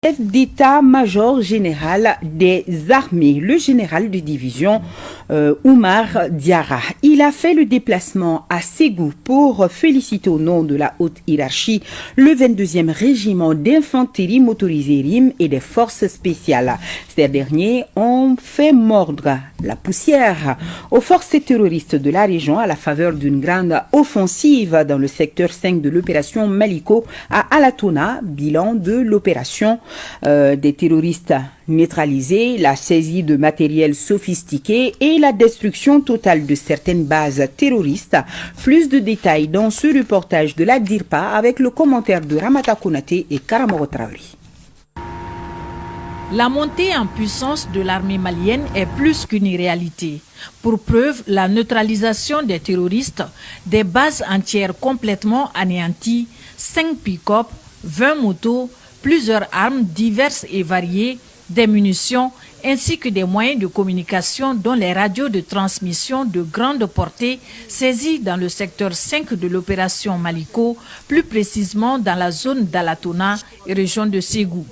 Chef d'état-major général des armées, le général de division Oumar Diarra. Il a fait le déplacement à Ségou pour féliciter au nom de la haute hiérarchie le 22e régiment d'infanterie motorisée RIM et des forces spéciales. Ces derniers ont fait mordre la poussière aux forces terroristes de la région à la faveur d'une grande offensive dans le secteur 5 de l'opération Maliko à Alatona. Bilan de l'opération: des terroristes neutralisés, la saisie de matériel sophistiqué et la destruction totale de certaines bases terroristes. Plus de détails dans ce reportage de la DIRPA avec le commentaire de Ramata Konaté et Karamoro Traoré. La montée en puissance de l'armée malienne est plus qu'une réalité. Pour preuve, la neutralisation des terroristes, des bases entières complètement anéanties, 5 pick-up, 20 motos, plusieurs armes diverses et variées, des munitions, ainsi que des moyens de communication dont les radios de transmission de grande portée saisis dans le secteur 5 de l'opération Maliko, plus précisément dans la zone d'Alatona et région de Ségou.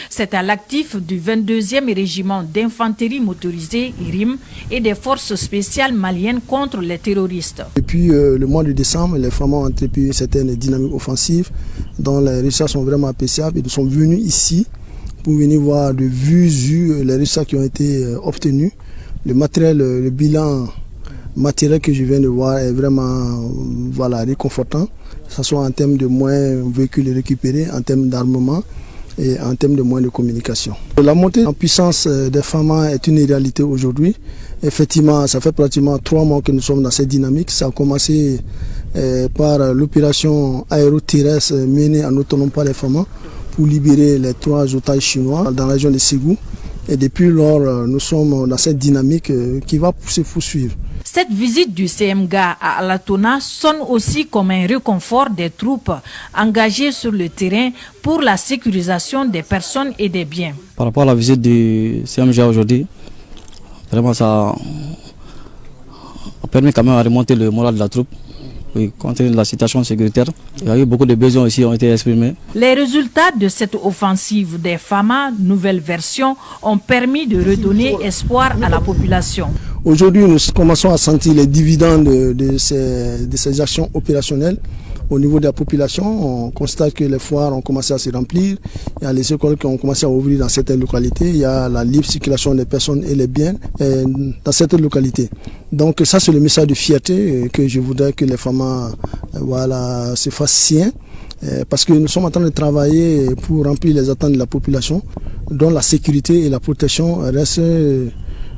C'est à l'actif du 22e régiment d'infanterie motorisée RIM et des forces spéciales maliennes contre les terroristes. Depuis le mois de décembre, les femmes ont entrepris une certaine dynamique offensive dont les résultats sont vraiment appréciables. Ils sont venus ici pour venir voir de visu les résultats qui ont été obtenus. Le matériel, le bilan matériel que je viens de voir est vraiment réconfortant, que ce soit en termes de moyens véhicules récupérés, en termes d'armement et en termes de moyens de communication. La montée en puissance des FAMA est une réalité aujourd'hui. Effectivement, ça fait pratiquement 3 mois que nous sommes dans cette dynamique. Ça a commencé par l'opération aéroterrestre menée en autonome par les FAMA pour libérer les 3 otages chinois dans la région de Ségou. Et depuis lors, nous sommes dans cette dynamique qui va se poursuivre. Cette visite du CMGA à Alatona sonne aussi comme un réconfort des troupes engagées sur le terrain pour la sécurisation des personnes et des biens. Par rapport à la visite du CMGA aujourd'hui, vraiment ça a permis quand même à remonter le moral de la troupe. Oui, compte tenu de la situation sécuritaire, il y a eu beaucoup de besoins ici qui ont été exprimés. Les résultats de cette offensive des FAMA, nouvelle version, ont permis de redonner espoir à la population. Aujourd'hui, nous commençons à sentir les dividendes de ces actions opérationnelles. Au niveau de la population, on constate que les foires ont commencé à se remplir. Il y a les écoles qui ont commencé à ouvrir dans certaines localités. Il y a la libre circulation des personnes et les biens dans certaines localités. Donc ça, c'est le message de fierté que je voudrais que les femmes se fassent sien. Parce que nous sommes en train de travailler pour remplir les attentes de la population, dont la sécurité et la protection restent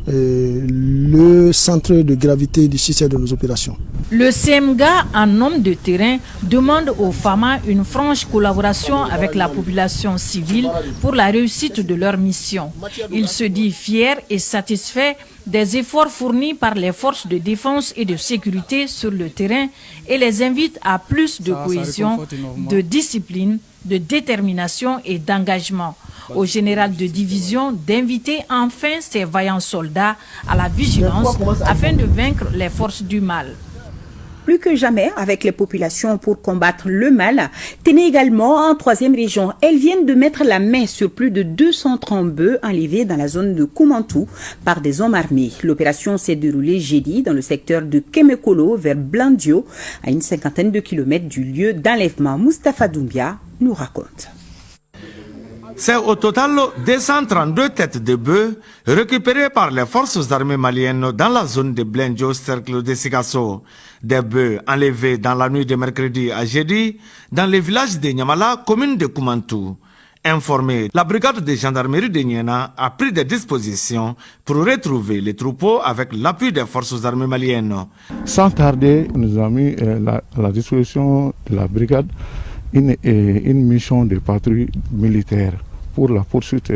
le centre de gravité du succès de nos opérations. Le CMGA, en homme de terrain, demande aux FAMA une franche collaboration avec la population civile pour la réussite de leur mission. Il se dit fier et satisfait des efforts fournis par les forces de défense et de sécurité sur le terrain et les invite à plus de cohésion, de discipline, de détermination et d'engagement. Au général de division d'inviter enfin ces vaillants soldats à la vigilance afin de vaincre les forces du mal. Plus que jamais avec les populations pour combattre le mal. Tenez également en 3e région. Elles viennent de mettre la main sur plus de 230 bœufs enlevés dans la zone de Koumantou par des hommes armés. L'opération s'est déroulée jeudi dans le secteur de Kemekolo vers Blandio, à une 50aine de kilomètres du lieu d'enlèvement. Moustapha Doumbia nous raconte. C'est au total 232 têtes de bœufs récupérées par les forces armées maliennes dans la zone de Blendio, cercle de Sikasso. Des bœufs enlevés dans la nuit de mercredi à jeudi dans le village de Nyamala, commune de Koumantou. Informée, la brigade de gendarmerie de Niena a pris des dispositions pour retrouver les troupeaux avec l'appui des forces armées maliennes. Sans tarder, nous avons mis à la disposition de la brigade une mission de patrouille militaire pour la poursuite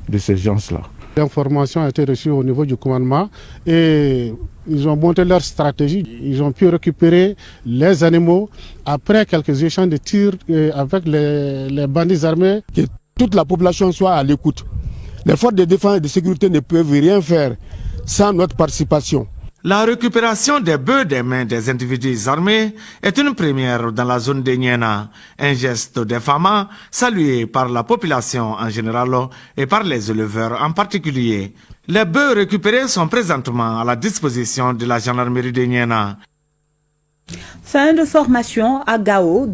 de ces gens-là. L'information a été reçue au niveau du commandement et ils ont monté leur stratégie. Ils ont pu récupérer les animaux après quelques échanges de tirs avec les bandits armés. Que toute la population soit à l'écoute. Les forces de défense et de sécurité ne peuvent rien faire sans notre participation. La récupération des bœufs des mains des individus armés est une première dans la zone de Niena, un geste défamant salué par la population en général et par les éleveurs en particulier. Les bœufs récupérés sont présentement à la disposition de la gendarmerie de Niena. Fin de formation à Gao.